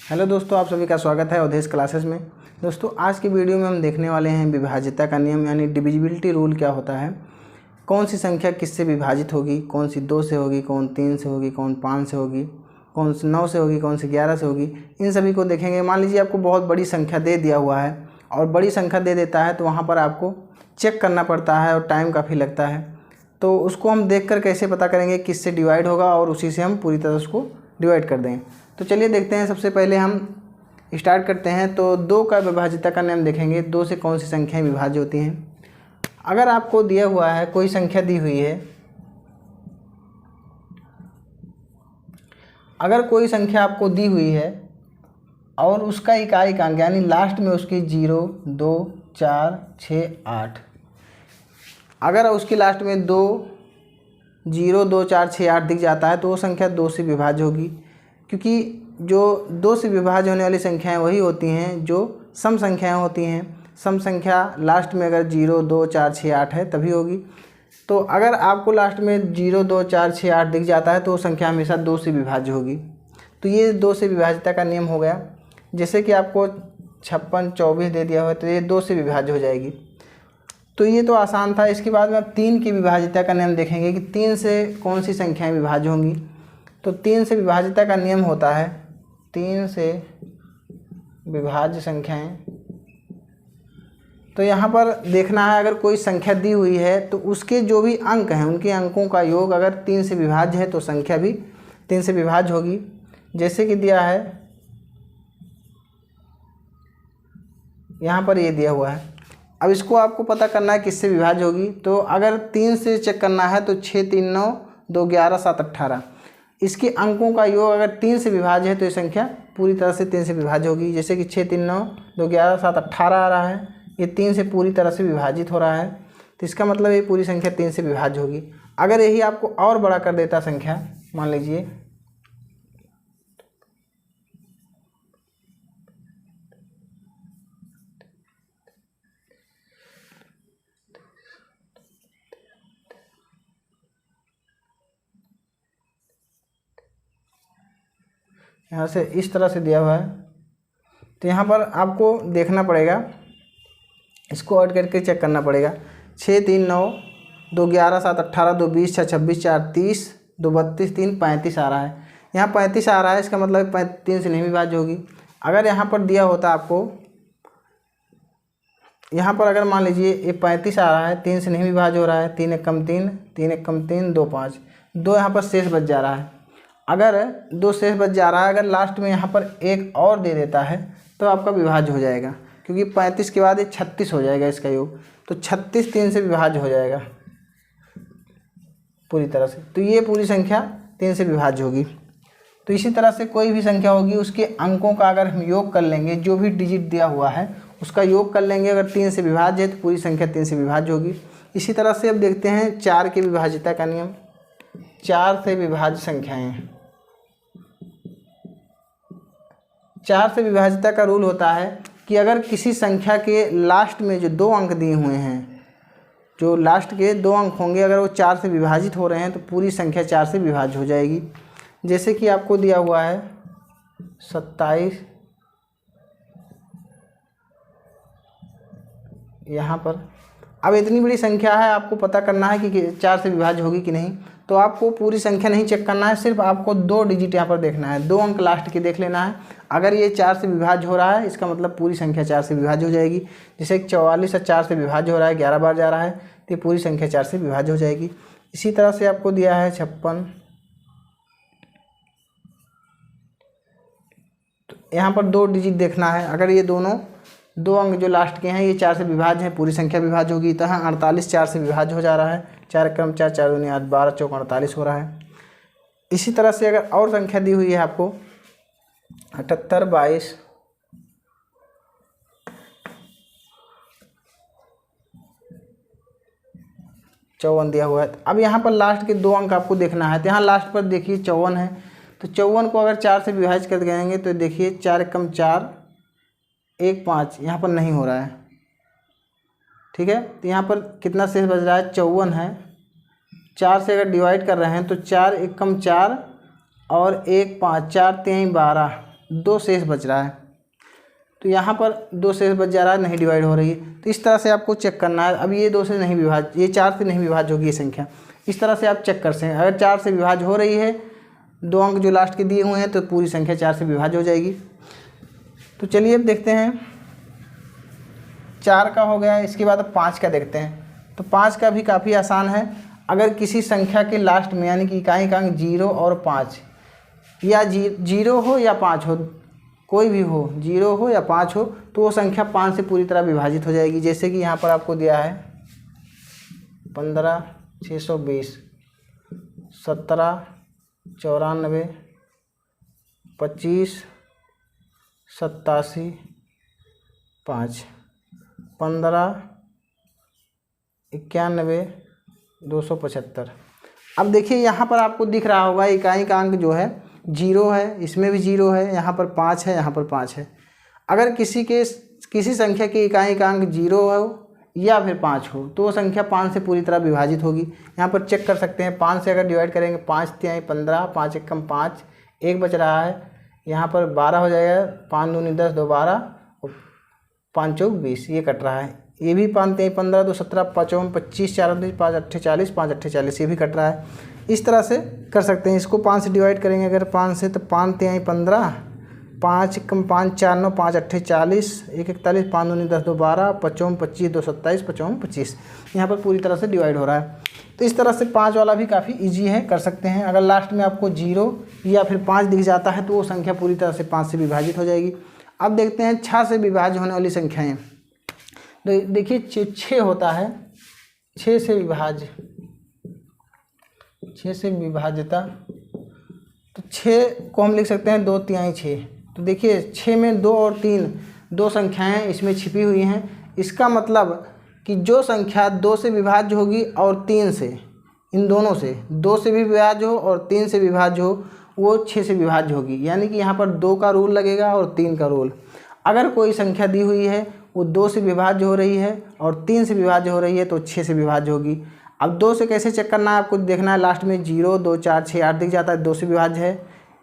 Hello दोस्तों, आप सभी का स्वागत है अवधेश क्लासेस में। दोस्तों आज की वीडियो में हम देखने वाले हैं विभाज्यता का नियम यानी डिविजिबिलिटी रूल क्या होता है। कौन सी संख्या किससे विभाजित होगी, कौन सी 2 से होगी, कौन 3 से होगी, कौन 5 से होगी, कौन सी 9 से होगी, कौन सी 11 से होगी, इन सभी को देखेंगे। मान लीजिए आपको बहुत बड़ी संख्या दे दिया हुआ है और बड़ी संख्या दे देता है तो वहाँ पर आपको चेक करना पड़ता है और टाइम काफ़ी लगता है। तो उसको हम देखकर कैसे पता करेंगे किससे डिवाइड होगा और उसी से हम पूरी तरह उसको डिवाइड कर दें। तो चलिए देखते हैं। सबसे पहले हम स्टार्ट करते हैं। तो 2 का विभाज्यता का नियम देखेंगे। 2 से कौन सी संख्याएं विभाज्य होती हैं। अगर आपको दिया हुआ है, कोई संख्या दी हुई है, अगर कोई संख्या आपको दी हुई है और उसका इकाई अंक यानी लास्ट में उसकी 0, 2, 4, 6, 8, अगर उसकी लास्ट में 2, 0, 2, 4, 6, 8 दिख जाता है तो वो संख्या 2 से विभाज्य होगी। क्योंकि जो 2 से विभाज्य होने वाली संख्याएं वही होती हैं जो सम संख्याएं होती हैं। सम संख्या लास्ट में अगर 0, 2, 4, 6, 8 है तभी होगी। तो अगर आपको लास्ट में 0, 2, 4, 6, 8 दिख जाता है तो वो संख्या हमेशा 2 से विभाज्य होगी। तो ये 2 से विभाज्यता का नियम हो गया। जैसे कि आपको 56, 24 दे दिया हुआ तो ये 2 से विभाज्य हो जाएगी। तो ये तो आसान था। इसके बाद में अब 3 की विभाज्यता का नियम देखेंगे कि 3 से कौन सी संख्याएं विभाज्य होंगी। तो 3 से विभाज्यता का नियम होता है 3 से विभाज्य संख्याएं। तो यहाँ पर देखना है, अगर कोई संख्या दी हुई है तो उसके जो भी अंक हैं उनके अंकों का योग अगर 3 से विभाज्य है तो संख्या भी 3 से विभाज्य होगी। जैसे कि दिया है, यहाँ पर ये दिया हुआ है। अब इसको आपको पता करना है किससे विभाज्य होगी। तो अगर 3 से चेक करना है तो 6, 3, 9, 2, 11, 7, 18, इसके अंकों का योग अगर 3 से विभाज्य है तो ये संख्या पूरी तरह से 3 से विभाज्य होगी। जैसे कि 6, 3, 9, 2, 11, 7, 18 आ रहा है, ये 3 से पूरी तरह से विभाजित हो रहा है। तो इसका मतलब ये पूरी संख्या 3 से विभाज्य होगी। अगर यही आपको और बड़ा कर देता संख्या, मान लीजिए यहाँ से इस तरह से दिया हुआ है तो यहाँ पर आपको देखना पड़ेगा, इसको ऐड करके चेक करना पड़ेगा। 6, 3, 9, 2, 11, 7, 18, 2, 20, 6, 26, 4, 30, 2, 32, 3, 35 आ रहा है। यहाँ 35 आ रहा है, इसका मतलब 3 से नहीं विभाज्य होगी। अगर यहाँ पर दिया होता आपको, यहाँ पर अगर मान लीजिए ये 35 आ रहा है, 3 से नहीं विभाज्य हो रहा है, 3 एक कम 3, 3 एक कम 3, 2, 5, 2 यहाँ पर शेष बच जा रहा है। अगर 2 शेष बच जा रहा है, अगर लास्ट में यहाँ पर एक और दे देता है तो आपका विभाज्य हो जाएगा। क्योंकि 35 के बाद ये 36 हो जाएगा इसका योग। तो 36 3 से विभाज्य हो जाएगा पूरी तरह से। तो ये पूरी संख्या 3 से विभाज्य होगी। तो इसी तरह से कोई भी संख्या होगी उसके अंकों का अगर हम योग कर लेंगे, जो भी डिजिट दिया हुआ है उसका योग कर लेंगे, अगर 3 से विभाज्य है तो पूरी संख्या 3 से विभाज्य होगी। इसी तरह से अब देखते हैं 4 की विभाज्यता का नियम। 4 से विभाज्य संख्याएँ, 4 से विभाज्यता का रूल होता है कि अगर किसी संख्या के लास्ट में जो 2 अंक दिए हुए हैं, जो लास्ट के 2 अंक होंगे, अगर वो 4 से विभाजित हो रहे हैं तो पूरी संख्या 4 से विभाज्य हो जाएगी। जैसे कि आपको दिया हुआ है 27, यहाँ पर अब इतनी बड़ी संख्या है, आपको पता करना है कि 4 से विभाज्य होगी कि नहीं। तो आपको पूरी संख्या नहीं चेक करना है, सिर्फ आपको 2 डिजिट यहाँ पर देखना है, 2 अंक लास्ट के देख लेना है। अगर ये 4 से विभाज्य हो रहा है इसका मतलब पूरी संख्या 4 से विभाज्य हो जाएगी। जैसे 44 4 से विभाज्य हो रहा है, 11 बार जा रहा है, तो पूरी संख्या 4 से विभाज्य हो जाएगी। इसी तरह से आपको दिया है 56, तो यहाँ पर 2 डिजिट देखना है। अगर ये दोनों 2 अंक जो लास्ट के हैं ये 4 से विभाज्य हैं, पूरी संख्या विभाज्य होगी। तो हाँ 48 4 से विभाज्य हो जा रहा है, 4 क्रम 4, 4 दूनी 8, 12 चौक 48 हो रहा है। इसी तरह से अगर और संख्या दी हुई है आपको 78, 22, 54 दिया हुआ है। अब यहाँ पर लास्ट के 2 अंक आपको देखना है। तो यहाँ लास्ट पर देखिए 54 है, तो 54 को अगर 4 से विभाजित कर देंगे तो देखिए 4 कम 4, 1, 5 यहाँ पर नहीं हो रहा है। ठीक है, तो यहाँ पर कितना शेष बच रहा है, 54 है। 4 से अगर डिवाइड कर रहे हैं तो 4 1 कम 4 और 1 5, 4 3 12, 2 शेष बच रहा है, तो यहाँ पर 2 शेष बच जा रहा है, नहीं डिवाइड हो रही है। तो इस तरह से आपको चेक करना है। अब ये 2 से नहीं विभाज्य, ये 4 से नहीं विभाज्य होगी ये संख्या। इस तरह से आप चेक कर सकते हैं। अगर 4 से विभाज्य हो रही है, 2 अंक जो लास्ट के दिए हुए हैं, तो पूरी संख्या 4 से विभाज्य हो जाएगी। तो चलिए अब देखते हैं, 4 का हो गया। इसके बाद अब 5 का देखते हैं। तो 5 का भी काफ़ी आसान है। अगर किसी संख्या के लास्ट में यानी कि इकाई अंक 0 और 5 या 0 हो या 5 हो, कोई भी हो, 0 हो या 5 हो, तो वो संख्या 5 से पूरी तरह विभाजित हो जाएगी। जैसे कि यहाँ पर आपको दिया है 15, 620, 17, 94, 25, 87, 5, 15, 91, 275। अब देखिए यहाँ पर आपको दिख रहा होगा इकाई का अंक जो है 0 है, इसमें भी 0 है, यहाँ पर 5 है, यहाँ पर 5 है। अगर किसी संख्या की इकाई का अंक 0 हो या फिर 5 हो, तो वो संख्या 5 से पूरी तरह विभाजित होगी। यहाँ पर चेक कर सकते हैं, 5 से अगर डिवाइड करेंगे, 5 तिहाई 15, 5 एकम 5, 1 बच रहा है, यहाँ पर 12 हो जाएगा, 5 दूनी 10, 2 12, 5 चौक 20, ये कट रहा है। ये भी 5 तिहाई 15, 2 17, 5 चौक 25, 4 5 अट्ठे 40, 5 अट्ठे 40, ये भी कट रहा है। इस तरह से कर सकते हैं। इसको 5 से डिवाइड करेंगे अगर 5 से, तो 5 तिहाई 15, 5 कम 5 4 9, 5 अट्ठे 40, 1 41, 5 दूनी 10, 2 12, 5 चौक 25, 2 27, 5 चौक 25, यहाँ पर पूरी तरह से डिवाइड हो रहा है। तो इस तरह से 5 वाला भी काफ़ी इजी है, कर सकते हैं। अगर लास्ट में आपको 0 या फिर 5 दिख जाता है, तो वो संख्या पूरी तरह से 5 से विभाजित हो जाएगी। अब देखते हैं 6 से विभाज्य होने वाली संख्याएँ। तो देखिए 6 होता है, 6 से विभाज्य, 6 से विभाज्यता, तो 6 को हम लिख सकते हैं 2 तिहाई 6। तो देखिए 6 में 2 और 3 दो संख्याएं इसमें छिपी हुई हैं। इसका मतलब कि जो संख्या 2 से विभाज्य होगी और 3 से, इन दोनों से, 2 से भी विभाज्य हो और 3 से विभाज्य हो, वो 6 से विभाज्य होगी। यानी कि यहाँ पर 2 का रूल लगेगा और 3 का रूल। अगर कोई संख्या दी हुई है वो 2 से विभाज्य हो रही है और 3 से विभाज्य हो रही है, तो 6 से विभाज्य होगी। अब 2 से कैसे चेक करना है, आपको देखना है। लास्ट में 0 2 4 6 8 दिख जाता है, 2 से विभाज्य है,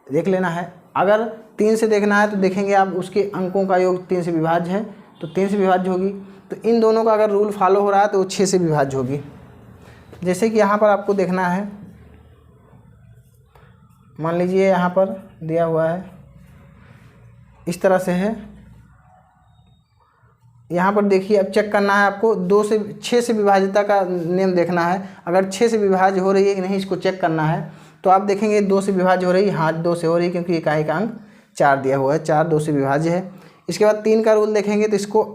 देख लेना है। अगर 3 से देखना है तो देखेंगे आप, उसके अंकों का योग 3 से विभाज्य है, तो 3 से विभाज्य होगी। तो इन दोनों का अगर रूल फॉलो हो रहा है तो वो 6 से विभाज्य होगी। जैसे कि यहाँ पर आपको देखना है, मान लीजिए यहाँ पर दिया हुआ है, इस तरह से है। यहाँ पर देखिए, अब चेक करना है आपको, 2 से 6 से विभाज्यता का नियम देखना है। अगर 6 से विभाज्य हो रही है कि नहीं, इसको चेक करना है। तो आप देखेंगे 2 से विभाज्य हो रही है, हाँ 2 से हो रही है, क्योंकि इकाई का अंक 4 दिया हुआ है, 4 2 से विभाज्य है। इसके बाद 3 का रूल देखेंगे तो इसको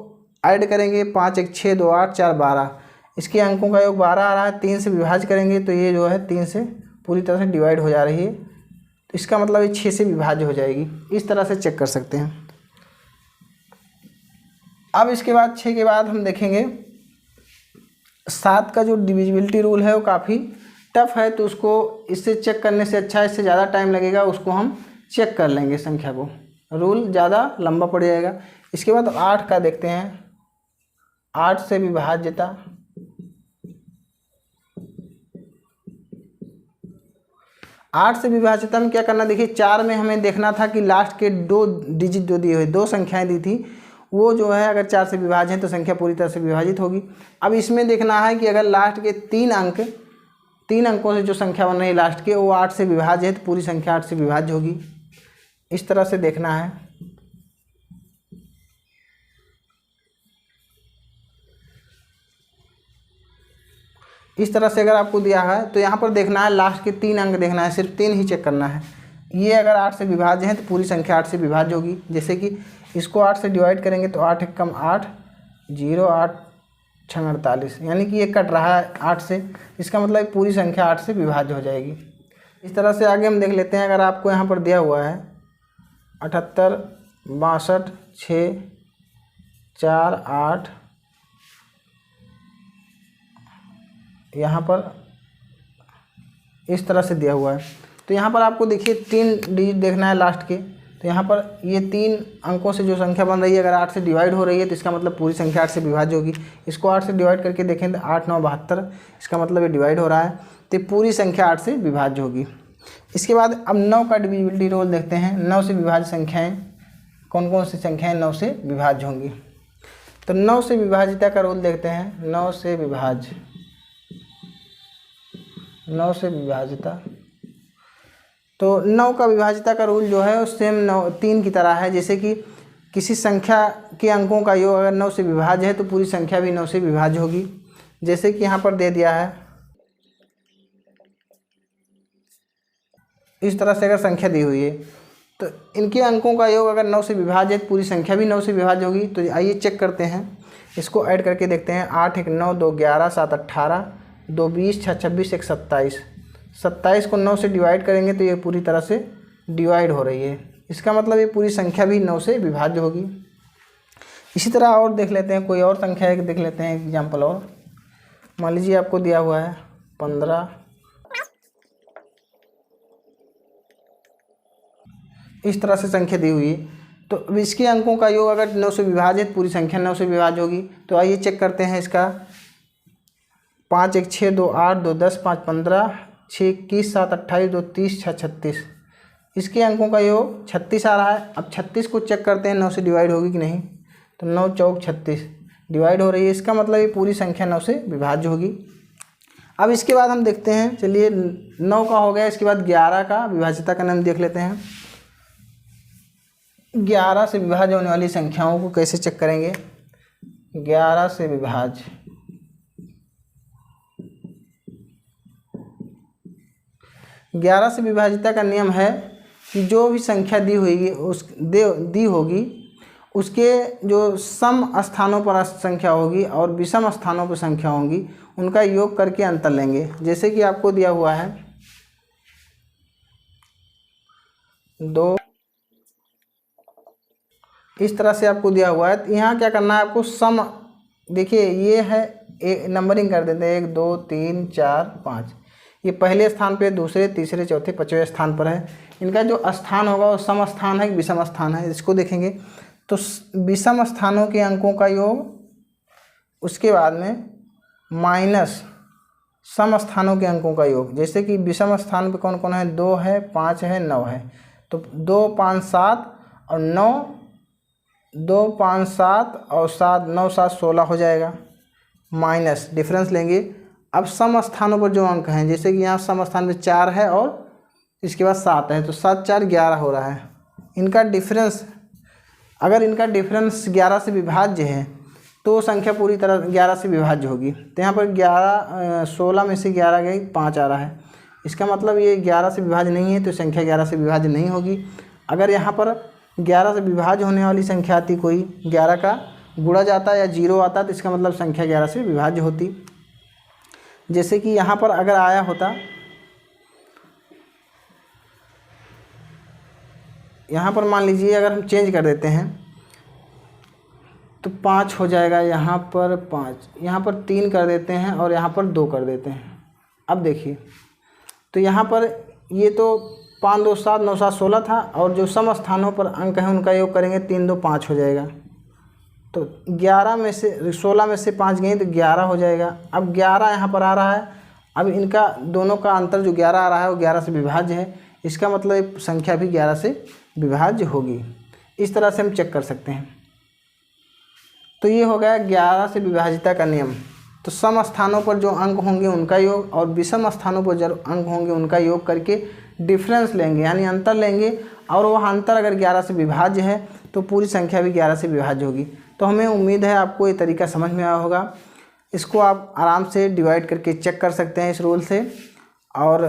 ऐड करेंगे, 5 1 6 2 8 4 12, इसके अंकों का योग 12 आ रहा है। 3 से विभाज्य करेंगे तो ये जो है 3 से पूरी तरह से डिवाइड हो जा रही है, तो इसका मतलब ये 6 से विभाज्य हो जाएगी। इस तरह से चेक कर सकते हैं। अब इसके बाद 6 के बाद हम देखेंगे 7 का जो डिविजिबिलिटी रूल है वो काफ़ी टफ है, तो उसको इससे चेक करने से अच्छा, इससे ज़्यादा टाइम लगेगा, उसको हम चेक कर लेंगे संख्या को, रूल ज़्यादा लंबा पड़ जाएगा। इसके बाद 8 का देखते हैं, 8 से विभाज्यता। आठ से विभाज्यता में क्या करना, देखिए 4 में हमें देखना था कि लास्ट के 2 डिजिट जो दिए हुए, 2 संख्याएं दी थी, वो जो है अगर 4 से विभाज्य है तो संख्या पूरी तरह से विभाजित होगी। अब इसमें देखना है कि अगर लास्ट के 3 अंकों से जो संख्या बन रही है लास्ट के, वो 8 से विभाज्य है, तो पूरी संख्या 8 से विभाज्य होगी। इस तरह से देखना है। इस तरह से अगर आपको दिया है तो यहाँ पर देखना है, लास्ट के 3 अंक देखना है, सिर्फ 3 ही चेक करना है। ये अगर 8 से विभाज्य है तो पूरी संख्या 8 से विभाज्य होगी। जैसे कि इसको 8 से डिवाइड करेंगे तो 8 एकम 8, 0 8 6 48, यानी कि ये कट रहा है 8 से, इसका मतलब पूरी संख्या 8 से विभाज्य हो जाएगी। इस तरह से आगे हम देख लेते हैं। अगर आपको यहाँ पर दिया हुआ है 78 62 6 4 8, यहाँ पर इस तरह से दिया हुआ है, तो यहाँ पर आपको देखिए 3 डिजिट देखना है लास्ट के। तो यहाँ पर ये 3 अंकों से जो संख्या बन रही है, अगर 8 से डिवाइड हो रही है तो इसका मतलब पूरी संख्या 8 से विभाज्य होगी। इसको 8 से डिवाइड करके देखें तो 8 9 72, इसका मतलब ये डिवाइड हो रहा है, तो पूरी संख्या 8 से विभाज्य होगी। इसके बाद अब 9 का डिविजिबिलिटी रूल देखते हैं। 9 से विभाज्य संख्याएं कौन कौन सी संख्याएं 9 से विभाज्य होंगी। तो 9 से विभाज्यता का रूल देखते हैं। 9 से विभाज्य, 9 से विभाज्यता, तो 9 का विभाज्यता का रूल जो है वो सेम 3 की तरह है। जैसे कि किसी संख्या के अंकों का योग अगर 9 से विभाज्य है तो पूरी संख्या भी 9 से विभाज्य होगी। जैसे कि यहाँ पर दे दिया है, इस तरह से अगर संख्या दी हुई है तो इनके अंकों का योग अगर 9 से विभाज्य है तो पूरी संख्या भी 9 से विभाज्य होगी। तो आइए चेक करते हैं, इसको ऐड करके देखते हैं। 8 1 9 2 11 7 18 2 20 6 26 1 27। 27 को 9 से डिवाइड करेंगे तो ये पूरी तरह से डिवाइड हो रही है। इसका मतलब ये पूरी संख्या भी 9 से विभाज्य होगी। इसी तरह और देख लेते हैं, कोई और संख्या है देख लेते हैं एग्जाम्पल। और मान लीजिए आपको दिया हुआ है 15, इस तरह से संख्या दी हुई है। तो अब इसके अंकों का योग अगर 9 से विभाज्य है तो पूरी संख्या 9 से विभाज्य होगी। तो आइए चेक करते हैं इसका। 5 1 6 2 8 2 10 5 15 6 21 7 28 2 30 6 36। इसके अंकों का योग 36 आ रहा है। अब 36 को चेक करते हैं 9 से डिवाइड होगी कि नहीं। तो 9 चौक 36 डिवाइड हो रही है। इसका मतलब ये पूरी संख्या 9 से विभाज्य होगी। अब इसके बाद हम देखते हैं, चलिए 9 का हो गया, इसके बाद 11 का विभाज्यता का नाम देख लेते हैं। 11 से विभाज्य होने वाली संख्याओं को कैसे चेक करेंगे। 11 से विभाज्य, 11 से विभाज्यता का नियम है कि जो भी संख्या दी होगी उसके जो सम स्थानों पर संख्या होगी और विषम स्थानों पर संख्या होंगी उनका योग करके अंतर लेंगे। जैसे कि आपको दिया हुआ है 2, इस तरह से आपको दिया हुआ है। तो यहाँ क्या करना है आपको, सम, देखिए ये है एक नंबरिंग कर देते हैं 1 2 3 4 5। ये पहले स्थान पे, दूसरे, तीसरे, चौथे, 5वें स्थान पर है। इनका जो स्थान होगा वो सम स्थान है कि विषम स्थान है, इसको देखेंगे। तो विषम स्थानों के अंकों का योग, उसके बाद में माइनस सम स्थानों के अंकों का योग। जैसे कि विषम स्थान पे कौन कौन है, 2 है, 5 है, 9 है। तो 2 5 7 और 9, 2 5 7 और 7 9 7 16 हो जाएगा। माइनस डिफरेंस लेंगे। अब सम स्थानों पर जो अंक हैं, जैसे कि यहाँ सम स्थान पे 4 है और इसके बाद 7 है, तो 7 4 11 हो रहा है। इनका डिफरेंस, अगर इनका डिफरेंस 11 से विभाज्य है तो संख्या पूरी तरह 11 से विभाज्य होगी। तो यहाँ पर 16 में से 11 गई, 5 आ रहा है। इसका मतलब ये 11 से विभाज्य नहीं है, तो संख्या 11 से विभाज्य नहीं होगी। अगर यहाँ पर 11 से विभाज्य होने वाली संख्या आती कोई, 11 का गुणा जाता या 0 आता, तो इसका मतलब संख्या 11 से विभाज्य होती। जैसे कि यहाँ पर अगर आया होता, यहाँ पर मान लीजिए अगर हम चेंज कर देते हैं तो 5 हो जाएगा, यहाँ पर 5, यहाँ पर 3 कर देते हैं और यहाँ पर 2 कर देते हैं। अब देखिए, तो यहाँ पर ये तो 5 2 7 9 7 16 था, और जो सम स्थानों पर अंक हैं उनका योग करेंगे 3 2 5 हो जाएगा। तो 11 में से 16 में से 5 गए तो 11 हो जाएगा। अब 11 यहाँ पर आ रहा है। अब इनका दोनों का अंतर जो 11 आ रहा है वो 11 से विभाज्य है। इसका मतलब संख्या भी 11 से विभाज्य होगी। इस तरह से हम चेक कर सकते हैं। तो ये हो गया 11 से विभाज्यता का नियम। तो सम स्थानों पर जो अंक होंगे उनका योग और विषम स्थानों पर जो अंक होंगे उनका योग करके डिफरेंस लेंगे, यानी अंतर लेंगे, और वह अंतर अगर 11 से विभाज्य है तो पूरी संख्या भी 11 से विभाज्य होगी। तो हमें उम्मीद है आपको ये तरीका समझ में आया होगा। इसको आप आराम से डिवाइड करके चेक कर सकते हैं इस रूल से। और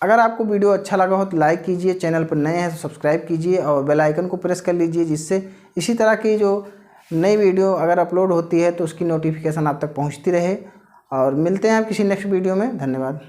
अगर आपको वीडियो अच्छा लगा हो तो लाइक कीजिए, चैनल पर नए हैं तो सब्सक्राइब कीजिए और बेल आइकन को प्रेस कर लीजिए, जिससे इसी तरह की जो नई वीडियो अगर अपलोड होती है तो उसकी नोटिफिकेशन आप तक पहुंचती रहे। और मिलते हैं आप किसी नेक्स्ट वीडियो में। धन्यवाद।